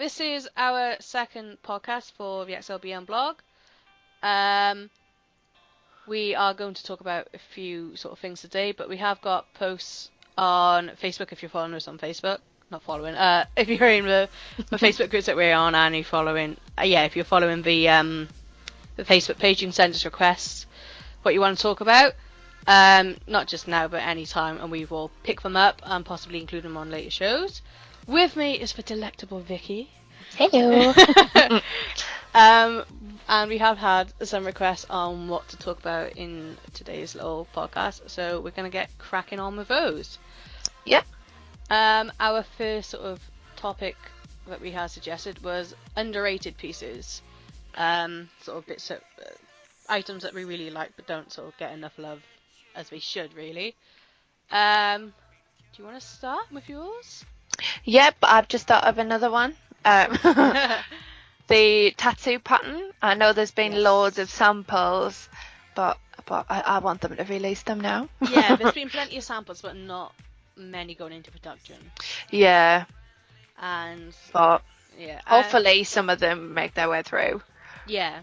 this is our second podcast for the XLBM blog. We are going to talk about a few sort of things today, but we have got posts on Facebook if you're following us on Facebook. Not following. If you're in the Facebook groups that we're on, and you're following, if you're following the Facebook page, you can send us requests what you want to talk about. Not just now, but any time, and we will pick them up and possibly include them on later shows. With me is the delectable Vicky. Hello. And we have had some requests on what to talk about in today's little podcast, so we're going to get cracking on with those. Yep. Our first sort of topic that we had suggested was underrated pieces. Sort of bits of items that we really like but don't sort of get enough love as we should, really. Do you want to start with yours? Yep, I've just thought of another one. The tattoo pattern. I know there's been loads of samples, but I want them to release them now. Yeah, there's been plenty of samples, but not many going into production. Yeah. But hopefully some of them make their way through. Yeah.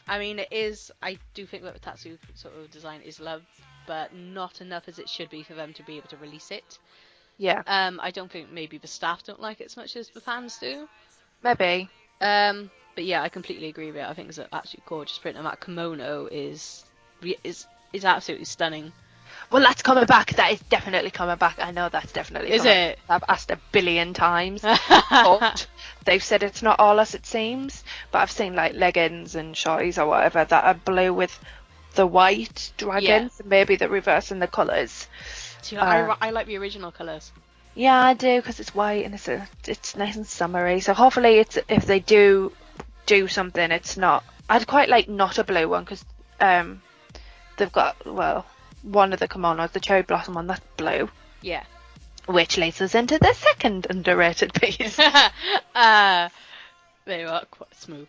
I mean, I do think that the tattoo sort of design is loved, but not enough as it should be for them to be able to release it. Yeah. I don't think maybe the staff don't like it as much as the fans do. Maybe. But yeah, I completely agree with it. I think it's an absolutely gorgeous print, and that kimono is absolutely stunning. Well, that's coming back. That is definitely coming back. I know that's definitely is coming it? Back. I've asked a billion times. But they've said it's not all as it seems. But I've seen like leggings and shorties or whatever that are blue with the white dragons. Yeah. Maybe they're reversing the colours. I like the original colours. Yeah, I do, because it's white and it's nice and summery. So hopefully, if they do something, it's not. I'd quite like not a blue one, because they've got one of the kimonos, the cherry blossom one, that's blue. Yeah. Which leads us into the second underrated piece. They are quite smooth.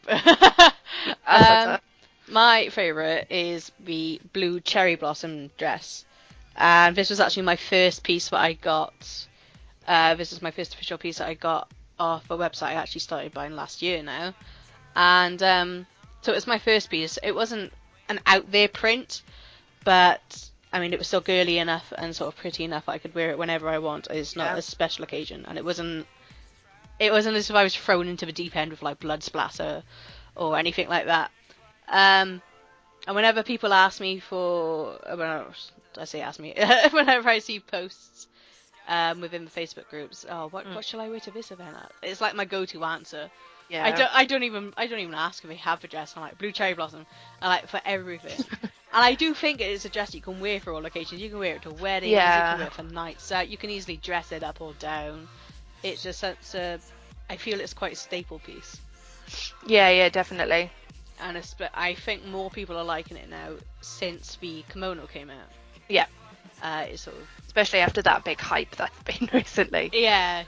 My favourite is the blue cherry blossom dress. And this was actually my first piece that I got. This is my first official piece that I got off a website I actually started buying last year now. And so it was my first piece. It wasn't an out there print, but I mean, it was still girly enough and sort of pretty enough that I could wear it whenever I want. It's not a special occasion, and it wasn't as if I was thrown into the deep end with like blood splatter or anything like that. And whenever people ask me whenever I see posts within the Facebook groups, what shall I wear to this event? It's like my go-to answer. Yeah. I don't even ask if they have the dress. I'm like blue cherry blossom. I like for everything. And I do think it is a dress you can wear for all occasions. You can wear it to weddings, you can wear it for nights out. You can easily dress it up or down. It's just I feel it's quite a staple piece. Yeah, definitely. And I think more people are liking it now since the kimono came out. Yeah. It's sort of... Especially after that big hype that's been recently. Yeah.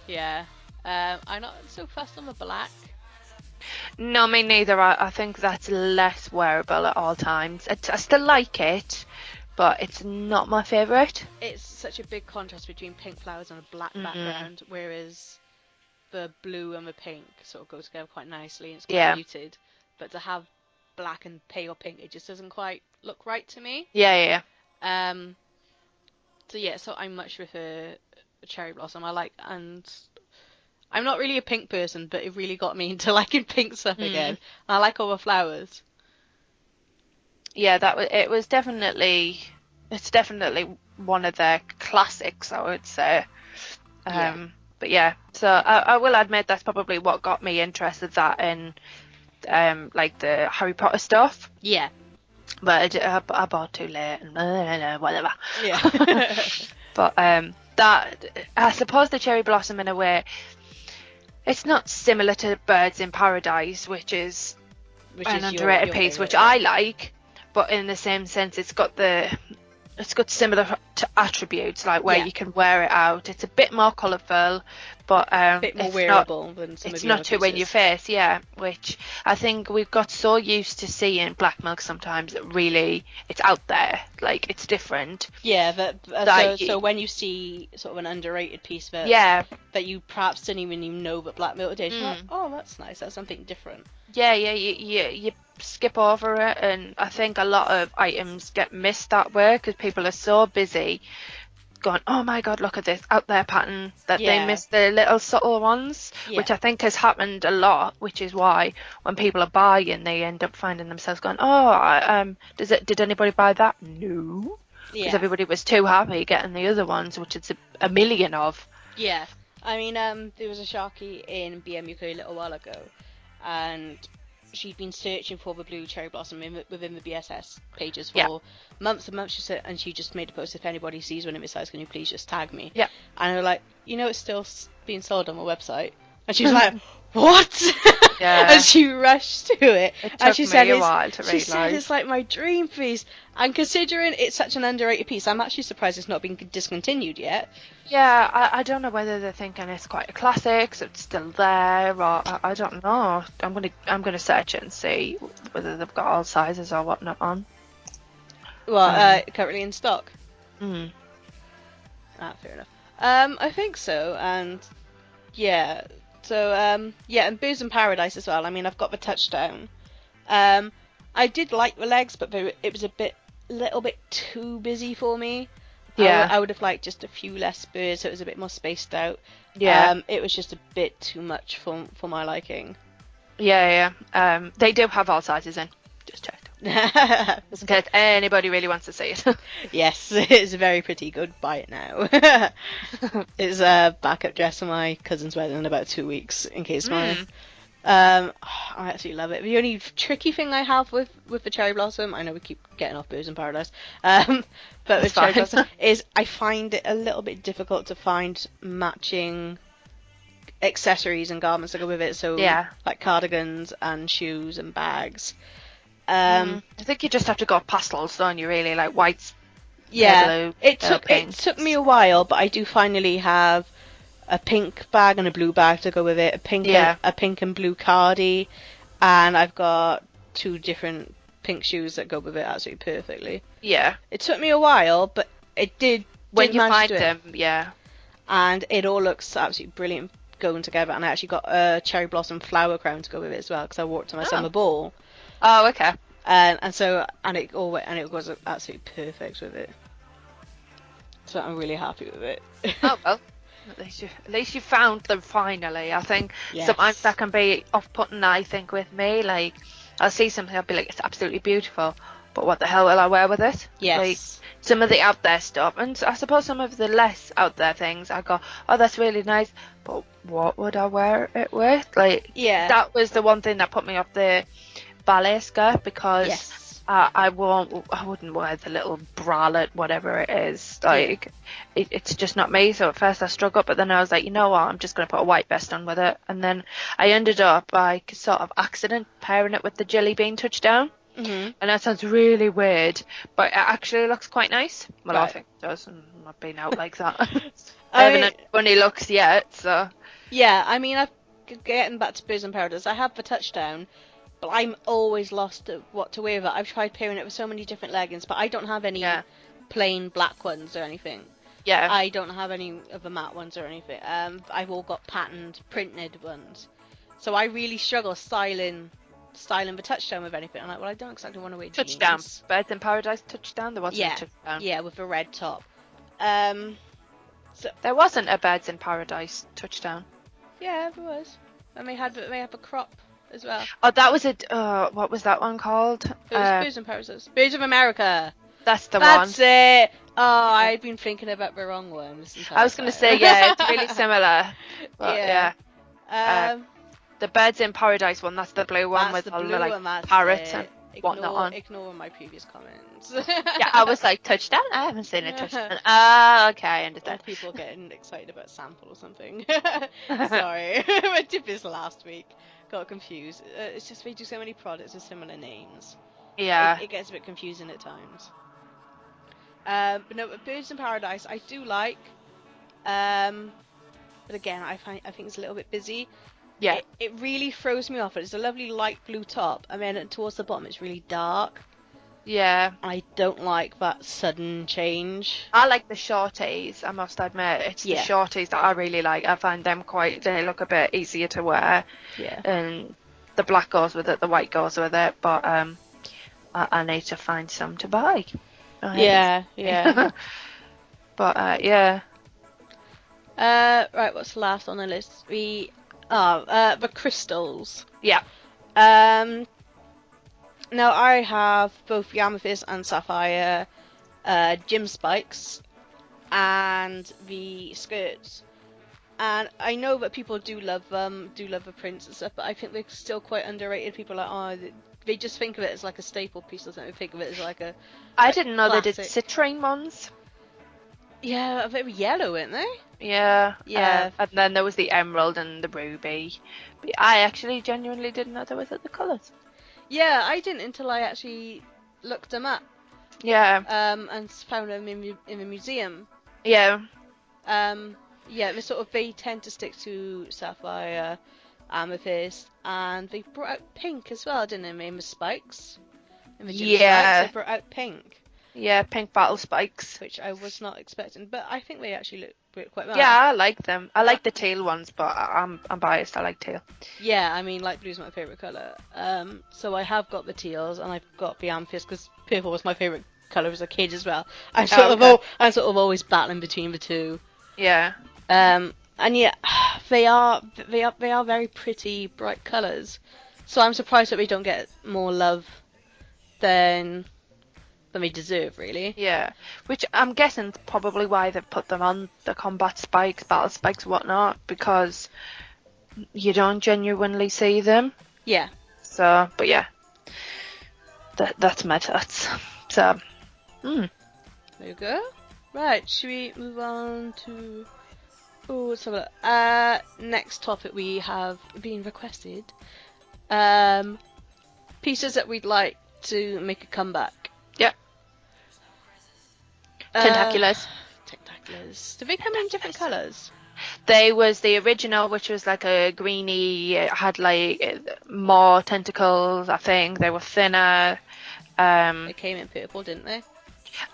I'm not so fussed on the black. No, me neither. I think that's less wearable at all times. I still like it, but it's not my favourite. It's such a big contrast between pink flowers on a black background, whereas the blue and the pink sort of go together quite nicely and it's quite muted. But to have black and pale pink, it just doesn't quite look right to me. Yeah. So I'm much with a cherry blossom. And I'm not really a pink person, but it really got me into liking pink stuff again. And I like all the flowers. Yeah, it's definitely one of their classics, I would say. But yeah, so I will admit that's probably what got me interested in like the Harry Potter stuff. Yeah. But I bought too late and whatever. Yeah. But that, I suppose the cherry blossom in a way, it's not similar to Birds in Paradise, which is an underrated piece, which I like, but in the same sense, it's got similar attributes, like where Yeah. you can wear it out. It's a bit more colourful, but A bit more it's wearable than some of it's the not other too in your pieces. face, yeah. Which I think we've got so used to seeing black milk sometimes that really it's out there, like it's different. Yeah, but Like, so when you see sort of an underrated piece that yeah, that you perhaps didn't even know that black milk did, you're like, Mm. oh, that's nice. That's something different. yeah, you skip over it, and I think a lot of items get missed that way because people are so busy going, oh my god, look at this out there pattern, that they Yeah. miss the little subtle ones, Yeah. which I think has happened a lot, which is why when people are buying, they end up finding themselves going, oh, did anybody buy that? No, because Yeah. everybody was too happy getting the other ones, which it's a million of. Yeah. I mean, there was a Sharky in BMUK a little while ago, and she'd been searching for the blue cherry blossom within the BSS pages for Yeah. months and months. She said, and she just made a post, if anybody sees one of my size, can you please just tag me? Yeah. And I was like, it's still being sold on my website. And she was like, what? Yeah. And she rushed to it. It And took she me said, a while to she said realise. it's like my dream piece. And considering it's such an underrated piece, I'm actually surprised it's not been discontinued yet. Yeah, I don't know whether they're thinking it's quite a classic, so it's still there, or I don't know. I'm gonna search it and see whether they've got all sizes or whatnot on. Well, currently in stock. Mm. Fair enough. I think so, and yeah. So and Booze in Paradise as well. I mean, I've got the touchdown. I did like the legs, but it was a little bit too busy for me. Yeah. I would have liked just a few less birds, so it was a bit more spaced out. Yeah. It was just a bit too much for my liking. Yeah. They do have all sizes in. Just checked. Just in case anybody really wants to see it. Yes, it's very pretty. Good. Buy it now. It's a backup dress for my cousin's wedding in about 2 weeks, in case my. I absolutely love it. The only tricky thing I have with the cherry blossom, I know we keep getting off Booze in Paradise, but with cherry blossom is I find it a little bit difficult to find matching accessories and garments that go with it. So Yeah. like cardigans and shoes and bags. I think you just have to go pastels, don't you? Really, like whites. Yeah, blue, it pinks. took me a while, but I do finally have a pink bag and a blue bag to go with it. A pink and blue cardi, and I've got 2 different pink shoes that go with it absolutely perfectly. Yeah. It took me a while, but it did. When you manage find to do it. them, yeah. And it all looks absolutely brilliant going together. And I actually got a cherry blossom flower crown to go with it as well, because I wore it to my summer ball. Oh, okay. And it was absolutely perfect with it. So I'm really happy with it. Oh well, at least you found them finally. I think sometimes that can be off-putting. I think with me, like I'll see something, I'll be like, it's absolutely beautiful, but what the hell will I wear with it? Yes. Like some of the out there stuff, and I suppose some of the less out there things, I go, oh, that's really nice, but what would I wear it with? Like, that was the one thing that put me off the ballet skirt, because I wouldn't wear the little bralette, whatever it is. Like, it's just not me. So at first I struggled, but then I was like, you know what? I'm just going to put a white vest on with it. And then I ended up, like, sort of accident pairing it with the Jelly Bean Touchdown. Mm-hmm. And that sounds really weird, but it actually looks quite nice. Well, I think it does. I'm not being out like that. I haven't had funny looks yet, so. Yeah, I mean, getting back to Booze in Paradise, I have the touchdown, but I'm always lost at what to wear with it. I've tried pairing it with so many different leggings, but I don't have any plain black ones or anything. Yeah. I don't have any of the matte ones or anything. I've all got patterned, printed ones. So I really struggle styling the touchdown with anything. I'm like, well, I don't exactly want to wear jeans. Touchdown. Birds in Paradise touchdown? There wasn't a touchdown. Yeah, with the red top. So there wasn't a Birds in Paradise touchdown. Yeah, there was. And they have a crop as well. Oh, that was what was that one called? It was Booze in Paradise. Booze of America. That's the one. That's it. Oh, I'd been thinking about the wrong one. I was going to say, yeah, it's really similar. But, yeah. The Birds in Paradise one, that's the blue one with all the like parrots and whatnot on. Ignore my previous comments. Yeah, I was like, touchdown? I haven't seen a touchdown. Ah, okay, I understand. People getting excited about sample or something. Sorry, I did this last week. Got confused. It's just we do so many products with similar names. Yeah. It gets a bit confusing at times. But no, Birds in Paradise I do like. But again, I think it's a little bit busy. Yeah. It really throws me off. It's a lovely light blue top, and then towards the bottom it's really dark. Yeah. I don't like that sudden change. I like the shorties, I must admit. It's the Yeah. shorties that I really like. I find them they look a bit easier to wear. Yeah. And the black goes with it, the white goes with it, but I need to find some to buy. Yeah. But yeah. Right, what's the last on the list? The crystals. Yeah. Now I have both the Amethyst and Sapphire gym spikes and the skirts. And I know that people do love the prints and stuff, but I think they're still quite underrated. People are like, oh, they just think of it as like a staple piece or something. They think of it as like a I didn't know classic. they did citrine ones. Yeah, they were yellow, weren't they? Yeah. Yeah. And then there was the emerald and the ruby. But I actually genuinely didn't know there was other colours. Yeah, I didn't until I actually looked them up. Yeah. And found them in the museum. Yeah. Yeah, they tend to stick to Sapphire, Amethyst, and they brought out pink as well, didn't they? In the spikes. In the gym spikes, they brought out pink. Yeah, pink battle spikes. Which I was not expecting, but I think they actually look quite well. Yeah, I like them. I like the teal ones, but I'm biased. I like teal. Yeah, I mean, light blue is my favourite colour. So I have got the teals, and I've got the amethyst, because purple was my favourite colour as a kid as well. I'm sort of always battling between the two. Yeah. And yeah, they are very pretty, bright colours. So I'm surprised that they don't get more love than they deserve, really. Yeah, which I'm guessing is probably why they've put them on the combat spikes, battle spikes, whatnot, because you don't genuinely see them. Yeah. So, but yeah, that's my thoughts. So, There you go. Right, should we move on to... Oh, let's have a look. Next topic we have been requested. Pieces that we'd like to make a comeback. Yeah. Tentaculars. Tentaculars. Do they come in different colours? They was the original, which was like a greeny, it had like more tentacles, I think. They were thinner. They came in purple, didn't they?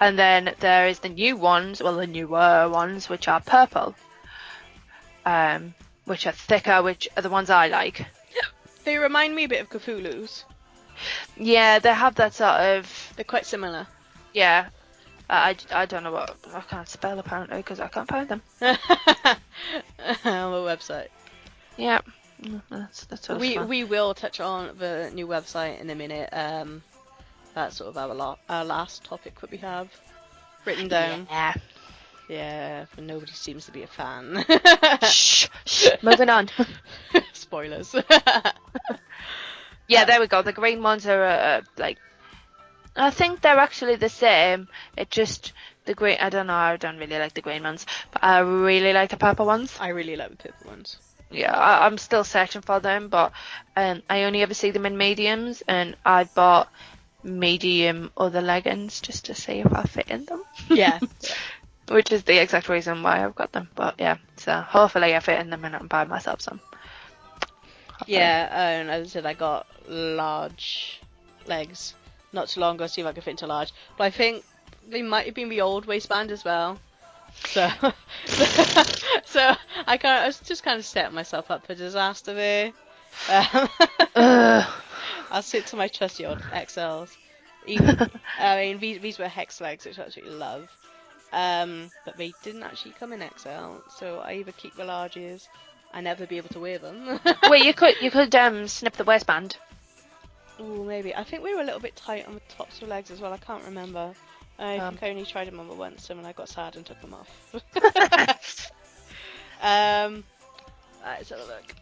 And then there is the new ones, well, the newer ones, which are purple. Which are thicker, which are the ones I like. They remind me a bit of Cthulhu's. Yeah, they have that sort of... They're quite similar. Yeah. I don't know what... I can't spell, apparently, because I can't find them. On the website. Yeah. That's fun. We will touch on the new website in a minute. That's sort of our last topic that we have written down. Yeah. Yeah, but nobody seems to be a fan. Shh. Moving on. Spoilers. Yeah, there we go. The green ones are like... I think they're actually the same. It just... The green... I don't know. I don't really like the green ones. But I really like the purple ones. I really like the purple ones. Yeah, I'm still searching for them. But I only ever see them in mediums. And I bought medium other leggings just to see if I fit in them. Yeah. Which is the exact reason why I've got them. But yeah, so hopefully I fit in them and I can buy myself some. Hopefully. Yeah, and as I said, I got large legs not too long ago to see if I could fit into large. But I think they might have been the old waistband as well. So, so I was just kind of setting myself up for disaster there. I'll stick to my trusty old XLs. I mean, these were hex legs, which I absolutely love. But they didn't actually come in XL, so I either keep the larges and never be able to wear them. Wait, you could snip the waistband. Ooh, maybe. I think we were a little bit tight on the tops of the legs as well. I can't remember. I think I only tried them on once, and then I got sad and took them off. Let's have a look.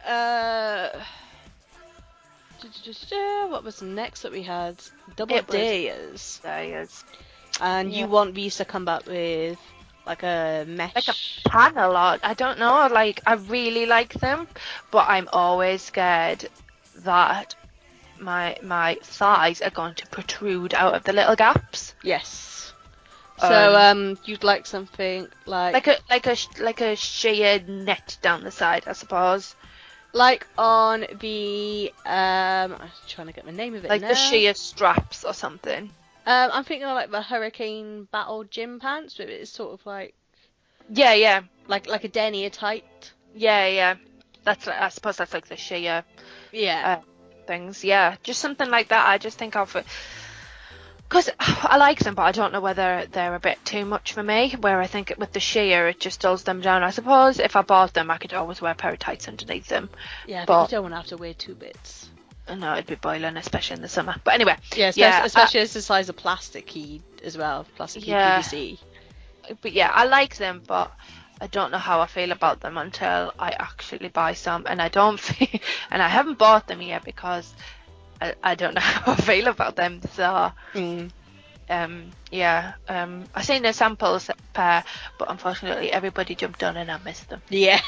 What was next that we had? Double Dayers. And you want these to come back with like a mesh, like a panel, or I don't know. Like I really like them, but I'm always scared that my thighs are going to protrude out of the little gaps. Yes. So you'd like something like a sheer net down the side, I suppose. like on the I'm trying to get the name of it Like now. the sheer straps or something. I'm thinking of like the Hurricane Battle gym pants, but it's sort of like Yeah. like a denier tight. Yeah. That's I suppose that's like the sheer Yeah. things. Yeah, just something like that. I just think of it because I like them, but I don't know whether they're a bit too much for me. Where I think with the sheer, it just dulls them down. I suppose if I bought them, I could always wear a pair of tights underneath them. Yeah, but you don't want to have to wear 2 bits. No, it'd be boiling, especially in the summer. But anyway, yeah, especially as the size of plasticky as well, plasticky PVC. But yeah, I like them, but I don't know how I feel about them until I actually buy some, and I don't feel, and I haven't bought them yet because I don't know how I feel about them. So, I seen a sample pair, but unfortunately everybody jumped on and I missed them. Yeah,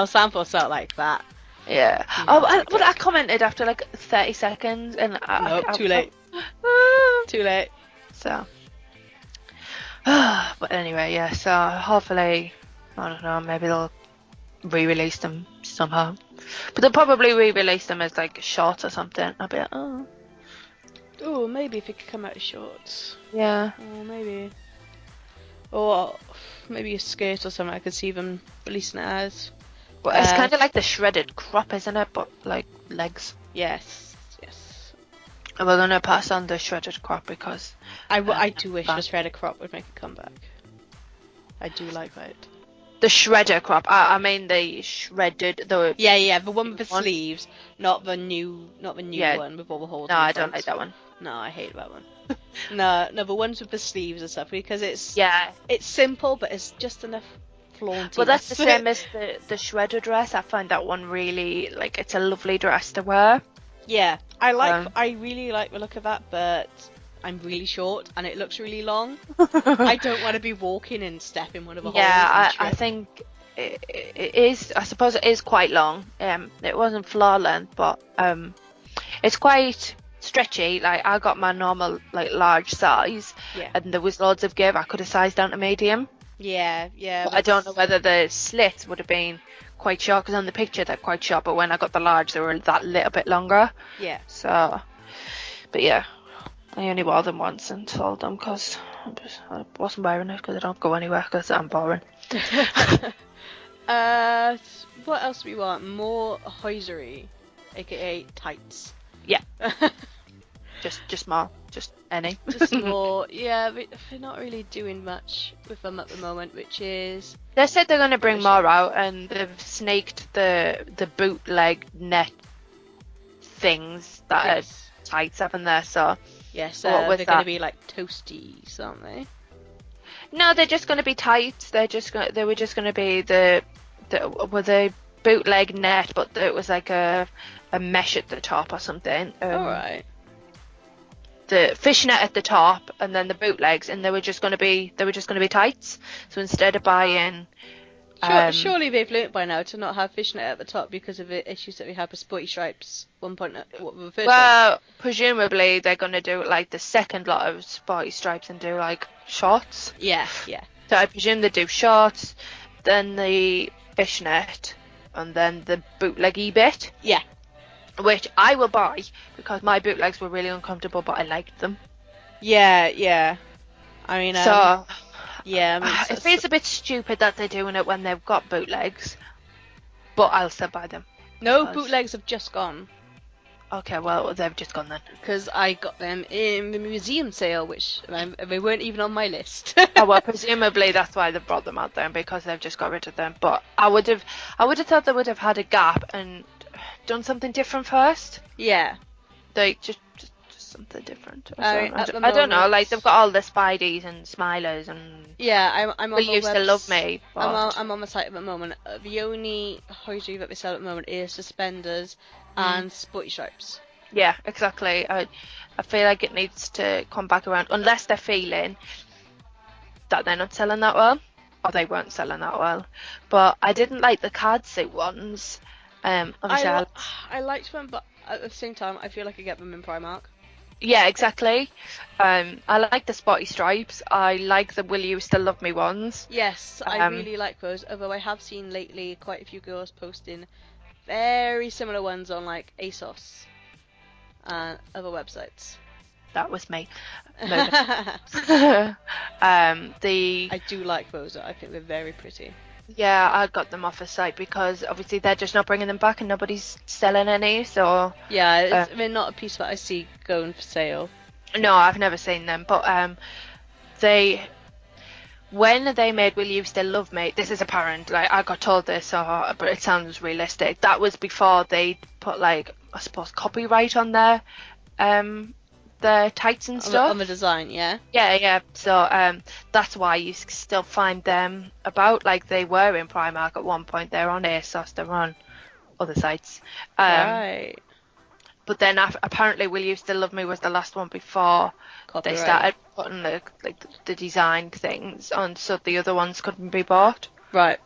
samples felt like that. Yeah. I commented after like 30 seconds, and too late. Too late. So. But anyway, yeah, so hopefully, I don't know, maybe they'll re-release them somehow. But they'll probably re-release them as like shorts or something. I'll be like, oh, maybe if it could come out of shorts. Yeah. Oh, maybe. Or maybe a skirt or something I could see them releasing it as. Well, it's kind of like the shredded crop, isn't it? But like legs. Yes. And we're gonna pass on the shredded crop because I do wish the shredded crop would make a comeback. I do like that. The shredder crop. I mean the shredded the. Yeah, the one with the sleeves, not the new one with all the holes. No, I don't like that one. No, I hate that one. no, the ones with the sleeves and stuff because it's simple, but it's just enough flaunty. Well, that's the same as the shredder dress. I find that one really like it's a lovely dress to wear. Yeah, I really like the look of that, but I'm really short and it looks really long. I don't want to be walking and stepping one of the holes. Yeah, I think it is. I suppose it is quite long. It wasn't floor length, but it's quite stretchy. Like I got my normal like large size, and there was loads of give. I could have sized down to medium. Yeah. But I don't know whether the slits would have been quite short because on the picture they're quite short, but when I got the large they were that little bit longer. Yeah. So, but yeah, I only wore them once and sold them because I wasn't wearing it because I don't go anywhere because I'm boring. What else do we want? More hosiery, aka tights. Yeah. just more, just any. Just more. Yeah, we're not really doing much with them at the moment, which is. They said they're going to bring more out, and they've snaked the bootleg net things that are tights up in there. So yes, they're going to be like toasties, aren't they? No, they're just going to be tights. They were just going to be the bootleg net, but it was like a mesh at the top or something. All right. The fishnet at the top, and then the bootlegs, and they were just going to be tights. So instead of buying, surely they've learnt by now to not have fishnet at the top because of the issues that we had with Sporty Stripes. Presumably they're going to do like the second lot of Sporty Stripes and do like shorts. Yeah. So I presume they do shorts, then the fishnet, and then the bootleggy bit. Yeah. Which I will buy because my bootlegs were really uncomfortable, but I liked them. Yeah. I mean, it feels a bit stupid that they're doing it when they've got bootlegs, but I'll still buy them. No, bootlegs have just gone. Okay, well, they've just gone then. Because I got them in the museum sale, which they weren't even on my list. Oh, well, presumably that's why they brought them out then, because they've just got rid of them. But I would have thought they would have had a gap and done something different first. Yeah. Like just something different. I don't know. Like they've got all the Spideys and Smilers and. Yeah, I'm on. They used to love me. But... I'm on the site at the moment. The only hosiery that they sell at the moment is suspenders and Sporty Stripes. Yeah, exactly. I feel like it needs to come back around unless they're feeling that they're not selling that well, or they weren't selling that well. But I didn't like the card suit ones. I liked them, but at the same time, I feel like I get them in Primark. Yeah, exactly. I like the spotty stripes. I like the Will You Still Love Me ones. Yes, I really like those. Although I have seen lately quite a few girls posting very similar ones on like ASOS and other websites. That was me. I The do like those. I think they're very pretty. Yeah, I got them off a site because obviously they're just not bringing them back and nobody's selling any. So Yeah, they're not a piece that I see going for sale. no, I've never seen them. But they when they made Will You Still Love Me, this is apparent. Like I got told this, but it sounds realistic. That was before they put like I suppose copyright on their tights and stuff. On the design, yeah. Yeah. So that's why you still find them about. Like they were in Primark at one point. They're on ASOS. They're on other sites. Right. But then apparently, Will You Still Love Me was the last one before Copyright. they started putting the designed things on, so the other ones couldn't be bought. Right.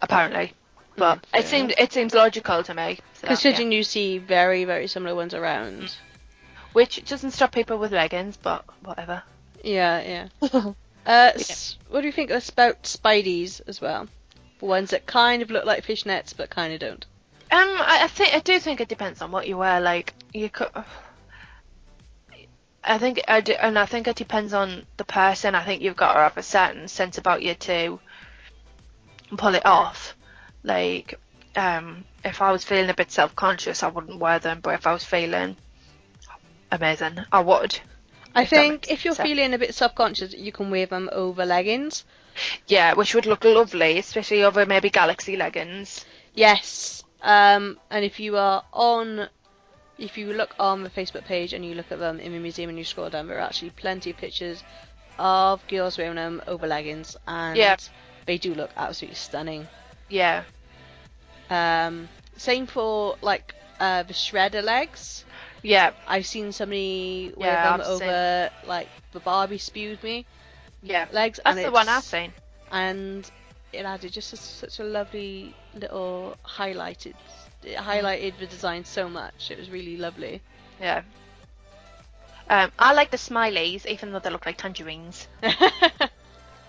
Apparently, but it seems logical to me. So, considering you see very, very similar ones around. Which doesn't stop people with leggings, but whatever. Yeah. What do you think about Spideys as well? Ones that kind of look like fishnets but kind of don't. I do think it depends on what you wear. Like you could. I think it depends on the person. I think you've got to have a certain sense about you to pull it off. Like, if I was feeling a bit self-conscious, I wouldn't wear them. But if I was feeling amazing, I would. I think if you're feeling a bit self-conscious, you can wear them over leggings. Yeah, which would look lovely, especially over maybe Galaxy leggings. Yes. And if you look on the Facebook page and you look at them in the museum and you scroll down, there are actually plenty of pictures of girls wearing them over leggings, and they do look absolutely stunning. Yeah. Same for like the shredder legs. Yeah. I've seen somebody wear them over like the Barbie Spewed Me. Yeah. Legs. That's the one I've seen. And it added just such a lovely little highlighted. It highlighted the design so much. It was really lovely. Yeah. I like the smileys, even though they look like tangerines.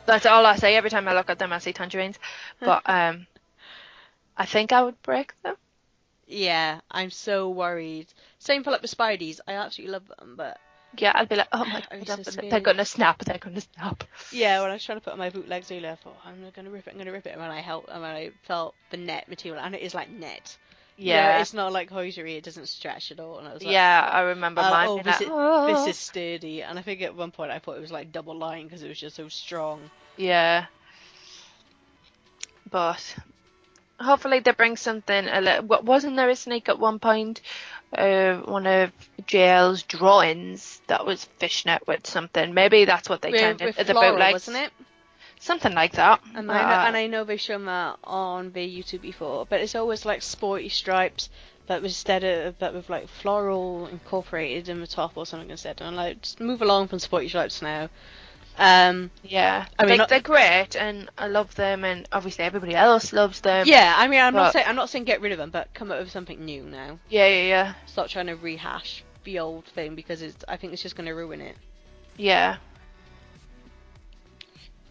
That's all I say. Every time I look at them, I see tangerines. But I think I would break them. Yeah, I'm so worried. Same for like the Spideys. I absolutely love them, but yeah, I'd be like, oh my god, they're gonna snap. They're gonna snap. Yeah, when I was trying to put on my bootlegs earlier, I thought I'm gonna rip it. And when I felt the net material, and it is like net. Yeah, it's not like hosiery. It doesn't stretch at all. And I was like, yeah, I remember mine. This is sturdy. And I think at one point I thought it was like double line because it was just so strong. Yeah, but hopefully they bring something a little. Wasn't there a snake at one point? One of JL's drawings that was fishnet with something. Maybe that's what they turned into the bootlegs, wasn't it? Something like that. And I know they've shown that on their YouTube before, but it's always like sporty stripes, but instead of that with like floral incorporated in the top or something instead. And I'm like, just move along from sporty stripes now. Yeah, I mean they're great, and I love them, and obviously everybody else loves them. Yeah, I mean I'm not saying get rid of them, but come up with something new now. Yeah. Stop trying to rehash the old thing because I think it's just going to ruin it. Yeah.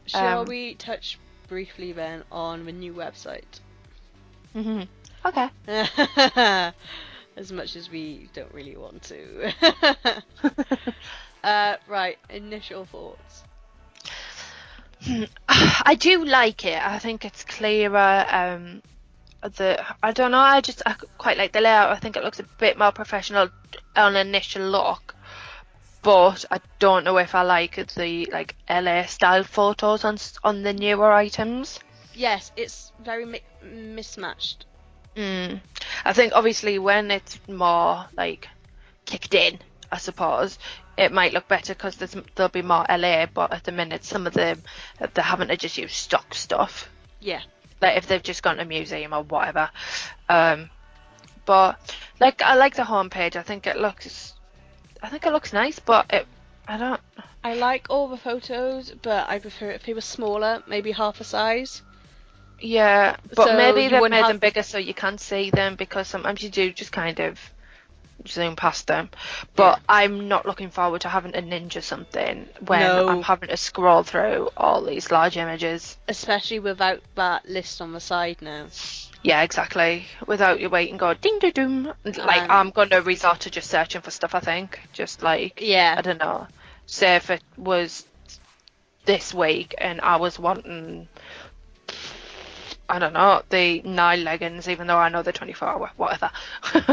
Shall we touch briefly then on the new website? Mhm. Okay. As much as we don't really want to. Right, initial thoughts. I do like it. I think it's clearer. I don't know. I quite like the layout. I think it looks a bit more professional on initial look. But I don't know if I like the LA style photos on the newer items. Yes, it's very mismatched. I think obviously when it's more kicked in, I suppose it might look better because there'll be more LA. But at the minute, some of them they're having to just use stock stuff. Yeah. Like if they've just gone to a museum or whatever. But I like the homepage. I think it looks nice, but I like all the photos, but I prefer it if they were smaller, maybe half a size. Yeah, but so maybe they've made them bigger so you can't see them, because sometimes you do just kind of zoom past them. But I'm not looking forward to having to ninja something when No. I'm having to scroll through all these large images. Especially without that list on the side now. Yeah, exactly. Without you wait and go ding ding doom. Like, I'm gonna resort to just searching for stuff, I think. Just like, Yeah. I don't know. Say if it was this week and I was wanting, I don't know, the Nile leggings, even though I know they're 24-hour, whatever.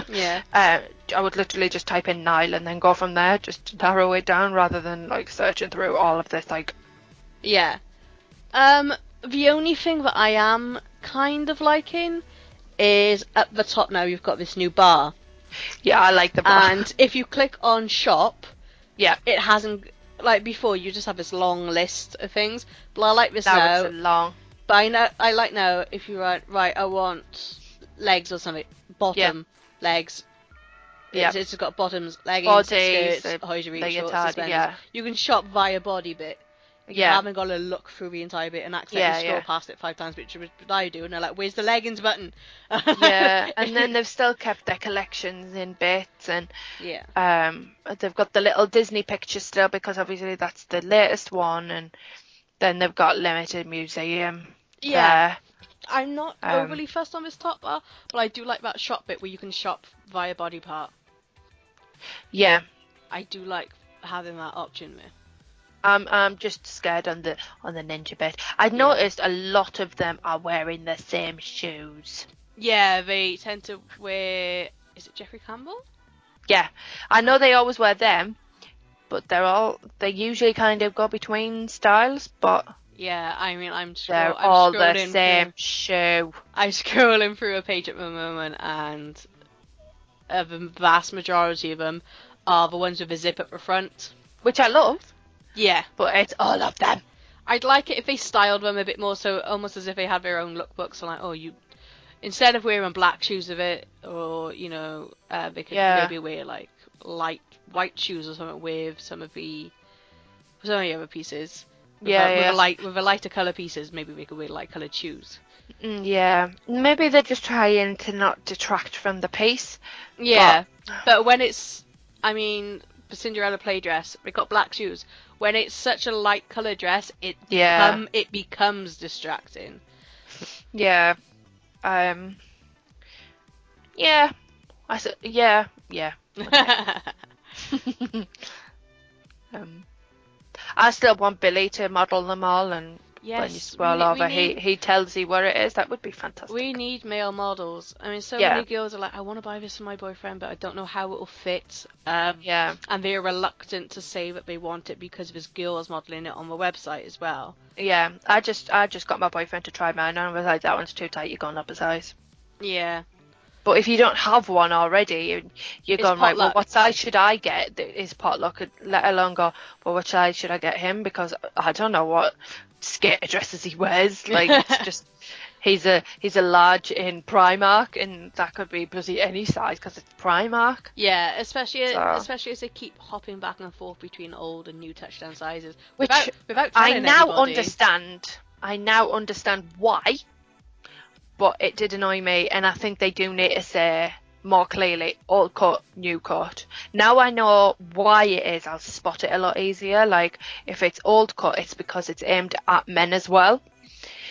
Yeah. I would literally just type in Nile and then go from there, just to narrow it down rather than like searching through all of this. Like, Yeah. The only thing that I am kind of liking is at the top now you've got this new bar. yeah, I like the bar. And if you click on shop, yeah, it hasn't, like before you just have this long list of things, but I like this now now. it's long. But I like now if you write, right, I want legs or something, bottom, legs. Yeah. It's got bottoms, leggings, Bodies, skirts, hosiery, shorts, leotard, suspenders. yeah. You can shop via body bit. You Yeah. haven't got to look through the entire bit and accidentally scroll past it 5 times, which I do, and they're like, where's the leggings button? Yeah, and then they've still kept their collections in bits, and Yeah. they've got the little Disney picture still because obviously that's the latest one, and then they've got limited museum. Yeah. there. I'm not overly fussed on this top bar, but I do like that shop bit where you can shop via body part. Yeah. I do like having that option there. I'm just scared on the ninja bit. I've noticed a lot of them are wearing the same shoes. Yeah, they tend to wear. Is it Jeffrey Campbell? Yeah, I know they always wear them, but they usually kind of go between styles, but Yeah, I mean, they're all the scrolling same shoe. I'm scrolling through a page at the moment, and the vast majority of them are the ones with a zip at the front. Which I love, Yeah. but it's all of them. I'd like it if they styled them a bit more, so almost as if they had their own lookbook. So like, oh, you instead of wearing black shoes with it, or they could maybe wear like light white shoes or something with some of the other pieces. With a lighter colour pieces, maybe we could wear light coloured shoes. Yeah, maybe they're just trying to not detract from the piece. Yeah, but when it's, I mean, the Cinderella play dress, we got black shoes. When it's such a light colour dress, it becomes distracting. Yeah. Yeah. Yeah. I still want Billy to model them all, and when you scroll over, he tells you where it is. That would be fantastic. We need male models. I mean, so many girls are like, I want to buy this for my boyfriend, but I don't know how it will fit. And they're reluctant to say that they want it because there's girls modelling it on the website as well. Yeah, I just got my boyfriend to try mine, and I was like, that one's too tight, you're going up a size. Yeah. But if you don't have one already, you're going, right, well, what size should I get? Is potluck, let alone go, well, what size should I get him? Because I don't know what skater dresses he wears. Like, it's just, he's a large in Primark, and that could be bloody any size because it's Primark. Yeah, especially as they keep hopping back and forth between old and new touchdown sizes. Which without I now anybody. understand. I now understand why. But it did annoy me, and I think they do need to say more clearly, old cut, new cut. Now I know why it is, I'll spot it a lot easier. Like, if it's old cut, it's because it's aimed at men as well.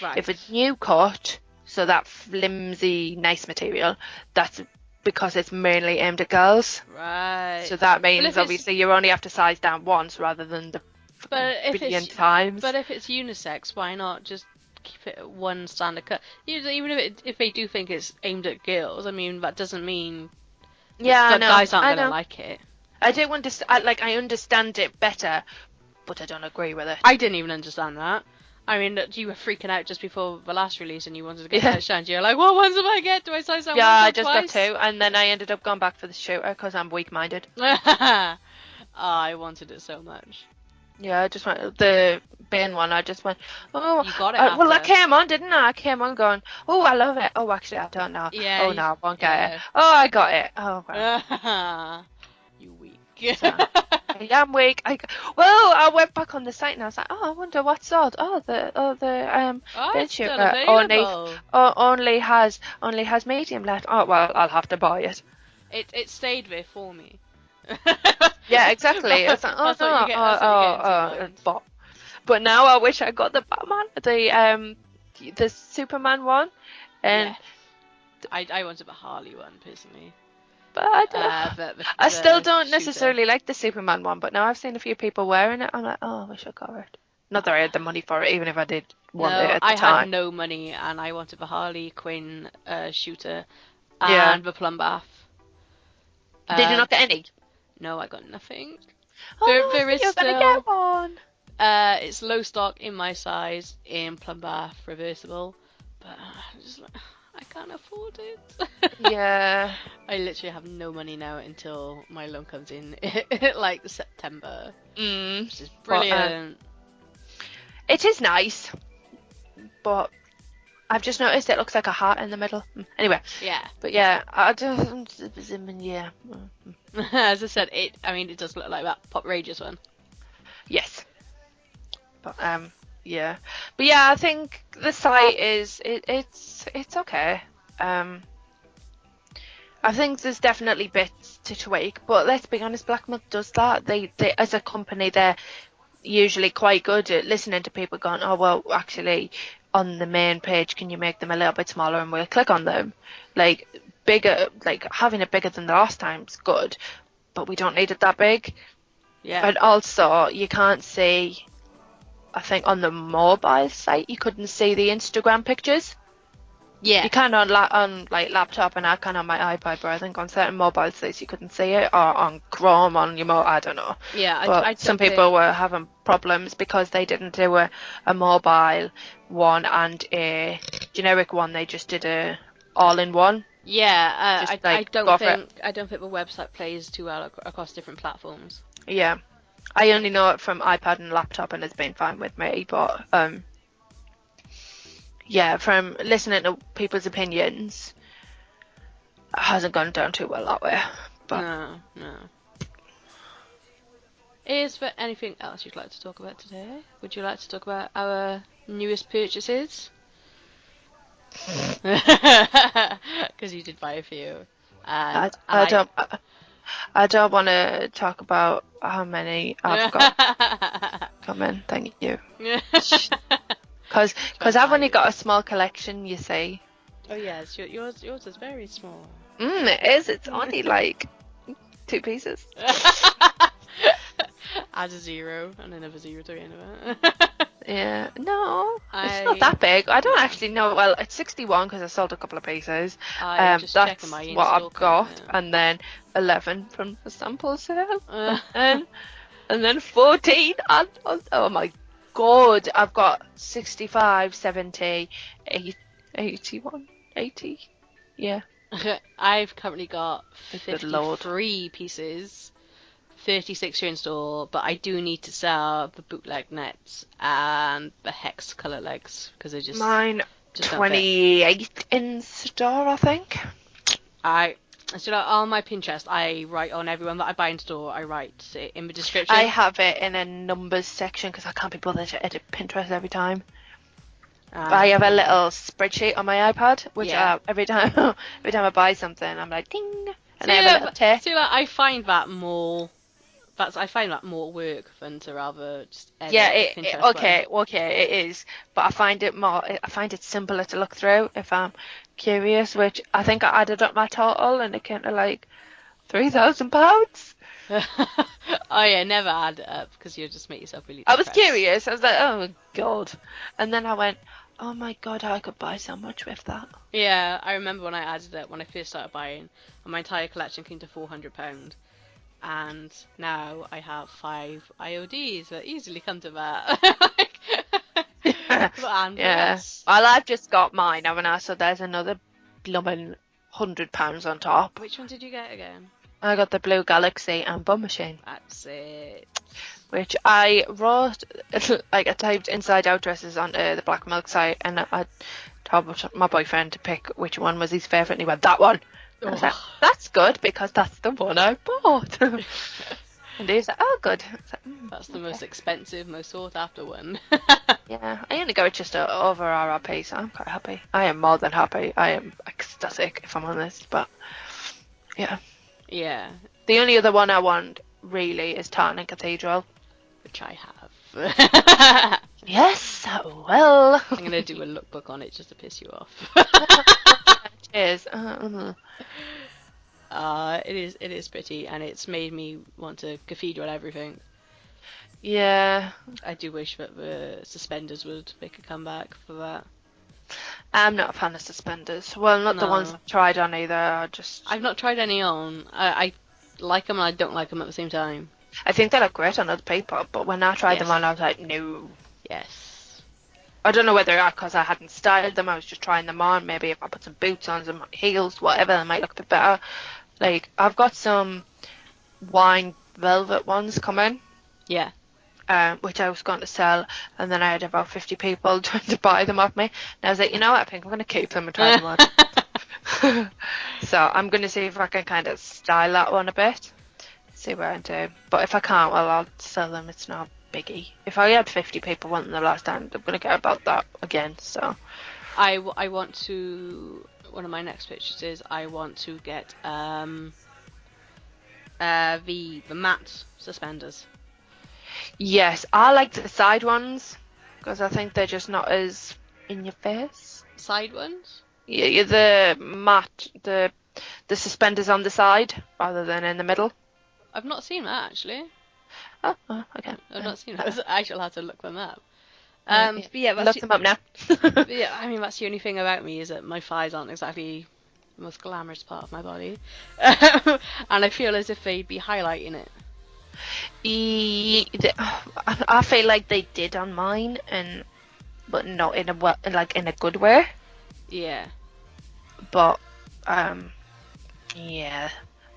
Right. If it's new cut, so that flimsy, nice material, that's because it's mainly aimed at girls. Right. So that means, obviously, you only have to size down once rather than the billion times. But if it's unisex, why not just keep it at one standard cut? Even if they do think it's aimed at girls, I mean, that doesn't mean guys aren't gonna like it. I do understand. I understand it better, but I don't agree with it. I didn't even understand that. I mean, you were freaking out just before the last release, and you wanted to get touchdowns. You're like, what ones do I get? Do I size down? Yeah, I just got 2, and then I ended up going back for the shooter because I'm weak-minded. I wanted it so much. Yeah, I just went the Bane one. I just went, oh, you got it. Well, I came on, didn't I? I came on going, oh, I love it. Oh, actually, I don't know. Yeah. Oh, no, I won't get it. Oh, I got it. Oh, well. You weak. So, I am weak. I went back on the site and I was like, oh, I wonder what's sold. The Bane shooter only has medium left. Oh, well, I'll have to buy it. It stayed there for me. Yeah, exactly. It's like, oh That's what you no, get. That's what you get into mind. but now I wish I got the Batman, the Superman one, and Yeah, I wanted the Harley one personally. but I don't. But I still the don't shooter. necessarily like the Superman one, but now I've seen a few people wearing it. I'm like, oh, I wish I got it. Not that I had the money for it, even if I did want it No, at the I time. had no money, and I wanted the Harley Quinn shooter Yeah. and the plum bath. Did you not get any? No, I got nothing. Oh, There- no, I there thought is you were gonna still- get one. It's low stock in my size in plum bath reversible, but I'm just like, I can't afford it. Yeah. I literally have no money now until my loan comes in, like September, which is brilliant. It is nice, but I've just noticed it looks like a heart in the middle. Anyway, Yeah. but yeah, I just yeah. As I said, it does look like that Pop Rages one. Yes. But yeah. But yeah, I think the site is it's okay. I think there's definitely bits to tweak, but let's be honest, Black Milk does that. They as a company, they're usually quite good at listening to people going, oh well, actually on the main page, can you make them a little bit smaller, and we'll click on them. Like bigger, like having it bigger than the last time's good, but we don't need it that big. Yeah. And also, you can't see, I think on the mobile site, you couldn't see the Instagram pictures. Yeah. You can on like laptop, and I can on my iPad, but I think on certain mobile sites you couldn't see it, or on Chrome on your I don't know. Yeah. But I some don't people were having problems because they didn't do a mobile one and a generic one. They just did a all-in-one. Yeah. Just, I like, go for it. I don't think the website plays too well across different platforms. Yeah, I only know it from iPad and laptop, and it's been fine with me. But yeah, from listening to people's opinions, it hasn't gone down too well that way. But No. Is there anything else you'd like to talk about today? Would you like to talk about our newest purchases? Because you did buy a few. I And don't want to talk about how many I've got coming. Thank you. Because I've only got a small collection, you see. Oh yes, yours is very small. It is. It's only like 2 pieces. Add a 0 and another 0 to the end of it. Yeah. No, it's not that big. I don't actually know. Well, it's 61 because I sold a couple of pieces. I'm just That's checking my what in-store I've got, count, and then 11 from the sample sale, yeah. and then 14. And oh my god, I've got 65, 70, 81, 80. Yeah. I've currently got Good lord. 53 pieces, 36 are in store, but I do need to sell the bootleg nets and the hex colour legs because they just Mine just don't fit. 28 in store, I think. So on my Pinterest, I write on everyone that I buy in store. I write it in the description. I have it in a numbers section because I can't be bothered to edit Pinterest every time. I have a little spreadsheet on my iPad, which Yeah. every time I buy something, I'm like ding, and I have a little tick. See, like, I find that more work than to rather just edit Yeah, Pinterest. okay, it is, but I find it simpler to look through if I'm curious. Which I think I added up my total, and it came to like £3,000. Oh yeah, never add it up because you'll just make yourself really I was depressed. curious. I was like, oh god, and then I went, oh my god, I could buy so much with that. Yeah, I remember when I added it when I first started buying, and my entire collection came to £400, and now I have 5 IODs that easily come to that. And Yeah. yes. Well, I've just got mine, haven't I? So there's another blooming £100 on top. Which one did you get again? I got the Blue Galaxy and Bum Machine, That's it. which I wrote, like I typed inside out dresses onto the Black Milk site, and I told my boyfriend to pick which one was his favourite, and he went, that one. I was like, that's good, because that's the one I bought. And he was like, oh, good. I was like, That's the most expensive, most sought after one. yeah, I only got it just over RRP, so I'm quite happy. I am more than happy. I am ecstatic, if I'm honest, but yeah. Yeah, The only other one I want really is Tartan Cathedral. which I have. Yes, well. I'm gonna do a lookbook on it just to piss you off. Cheers. It is pretty, and it's made me want to cathedral everything. Yeah, I do wish that the suspenders would make a comeback for that. I'm not a fan of suspenders. Well, not the ones No. I've tried on either. I've not tried any on. I like them and I don't like them at the same time. I think they look great on other people, but when I tried them Yes. on, I was like, no. Yes. I don't know whether because I hadn't styled them, I was just trying them on. Maybe if I put some boots on, some heels, whatever, they might look a bit better. Like, I've got some wine velvet ones coming, Yeah. which I was going to sell, and then I had about 50 people trying to buy them off me. And I was like, you know what, I think I'm going to keep them and try them on. So I'm going to see if I can kind of style that one a bit, see what I do. But if I can't, well, I'll sell them. It's not a biggie. If I had 50 people wanting them last time, I'm going to get about that again. So I want to. One of my next pictures is I want to get the matte suspenders. yes, I like the side ones because I think they're just not as in your face. Side ones? Yeah, the matte, the suspenders on the side rather than in the middle. I've not seen that actually. Oh, okay. I've not seen that. I shall have to look them up. Yeah. But yeah, Look that's them up now. yeah. I mean, that's the only thing about me is that my thighs aren't exactly the most glamorous part of my body, and I feel as if they'd be highlighting it. I feel like they did on mine, but not in in a good way. Yeah. But yeah,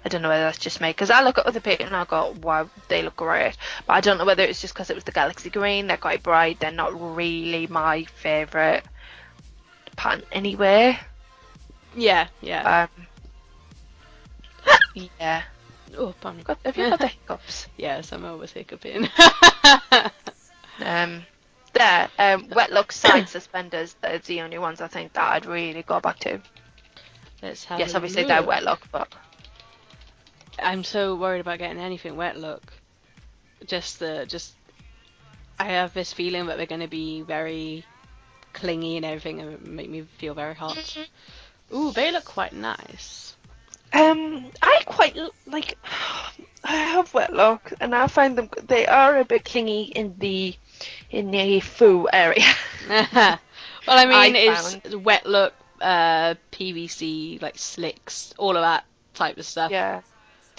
I don't know whether that's just me because I look at other people and I go, wow, they look great. But I don't know whether it's just because it was the Galaxy Green. They're quite bright. They're not really my favourite pattern anyway. Yeah. Yeah. Yeah. Oh, pardon me. Have you got the hiccups? Yes, I'm always hiccuping. Wet Look side suspenders. They're the only ones I think that I'd really go back to. Let's have Yes, a obviously look. they're Wet Look, but I'm so worried about getting anything wet look. I have this feeling that they're going to be very clingy and everything and make me feel very hot. Ooh, they look quite nice. I quite like. I have Wet Look, and I find they are a bit clingy in the foo area. Well, I mean, I it's wet look, PVC, like slicks, all of that type of stuff. Yeah.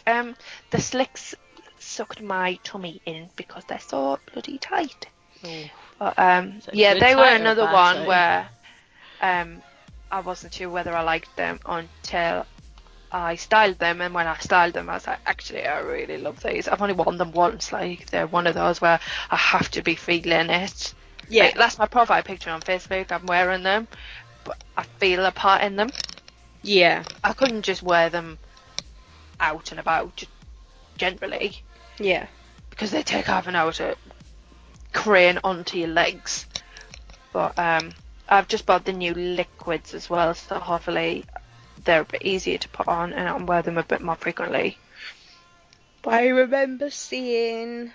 The slicks sucked my tummy in because they're so bloody tight. Ooh. But So yeah, good they were tight or another bad one tight? where I wasn't sure whether I liked them until I styled them, and when I styled them, I was like, actually, I really love these. I've only worn them once. Like, they're one of those where I have to be feeling it. Yeah. Like, that's my profile picture on Facebook. I'm wearing them, but I feel a part in them. Yeah. I couldn't just wear them out and about, just generally, Yeah. because they take half an hour to crane onto your legs. But I've just bought the new liquids as well, so hopefully they're a bit easier to put on and I'll wear them a bit more frequently. But I remember seeing.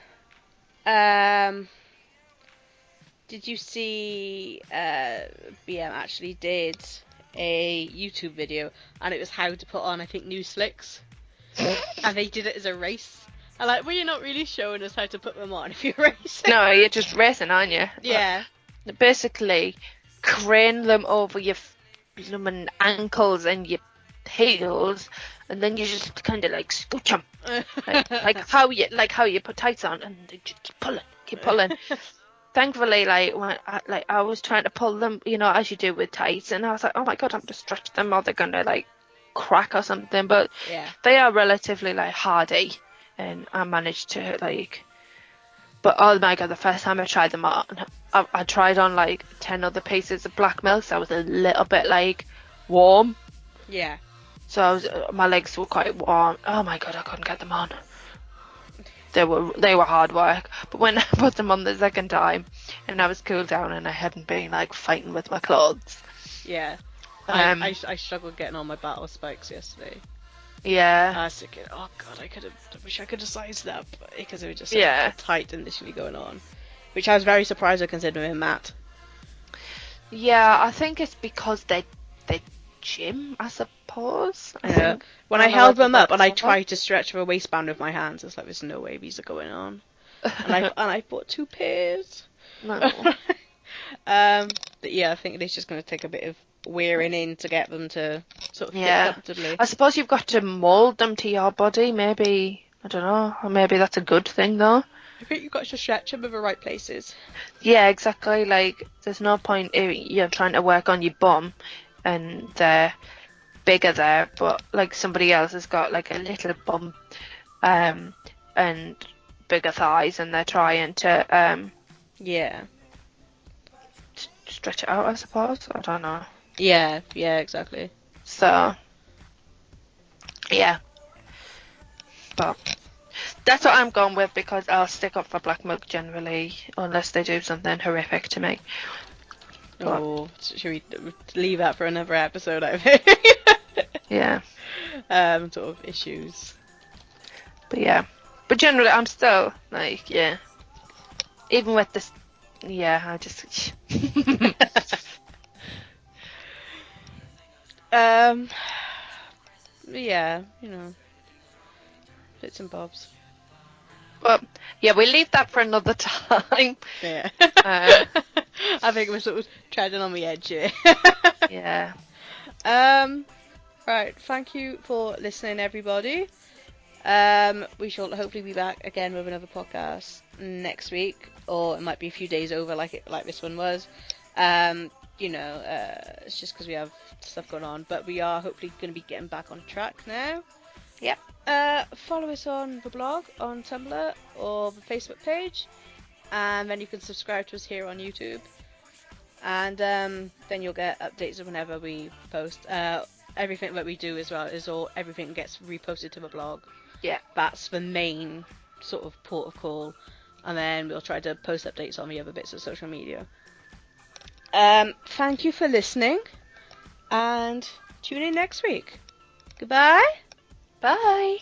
Did you see? BM actually did a YouTube video, and it was how to put on, I think, new slicks, and they did it as a race. I'm like, well, you're not really showing us how to put them on if you're racing. No, you're just racing, aren't you? Yeah. Basically, crane them over your blooming ankles and your heels, and then you just kind of like scooch them, like how you put tights on, and they just keep pulling. Thankfully, when I was trying to pull them, as you do with tights, and I was like, oh my god, I'm just stretching them, or they're gonna like crack or something. But Yeah. they are relatively like hardy, and I managed to like. But oh my god, the first time I tried them on, I tried on like 10 other pieces of black milk, so I was a little bit like warm. Yeah. So my legs were quite warm. Oh my god, I couldn't get them on. They were hard work. But when I put them on the second time, and I was cooled down, and I hadn't been like fighting with my clothes. Yeah. Um, I struggled getting on my battle spikes yesterday. Yeah. I was thinking, oh god, I wish I could have sized up because it was just Yeah. tight initially going on, which I was very surprised at considering Matt. Yeah, I think it's because they gym, I suppose. I think. When I don't know held whether them up and I that's tried to stretch for a waistband with my hands, it's like there's no way these are going on. And I bought 2 pairs. No. But yeah, I think it's just going to take a bit of wearing in to get them to sort of fit comfortably. I suppose you've got to mould them to your body. Maybe, I don't know, or maybe that's a good thing though. I think you've got to stretch them in the right places. Yeah, exactly. Like, there's no point you're trying to work on your bum and they're bigger there, but like somebody else has got like a little bum and bigger thighs, and they're trying to stretch it out, I suppose. I don't know. Yeah, exactly. So, yeah. But that's what I'm going with, because I'll stick up for black milk generally, unless they do something horrific to me. Oh, should we leave that for another episode, I think? Yeah. Sort of issues. But yeah. But generally, I'm still, like, yeah. Even with this, yeah, I just... Yeah, bits and bobs. But, yeah, we'll leave that for another time. Yeah. I think we're sort of treading on the edge here. Yeah. Right, thank you for listening, everybody. We shall hopefully be back again with another podcast next week, or it might be a few days over like this one was. It's just because we have stuff going on, but we are hopefully going to be getting back on track now. Yep. Follow us on the blog, on Tumblr, or the Facebook page, and then you can subscribe to us here on YouTube, and then you'll get updates of whenever we post. Everything that we do as well everything gets reposted to the blog. Yeah. That's the main sort of port of call, and then we'll try to post updates on the other bits of social media. Thank you for listening, and tune in next week. Goodbye. Bye.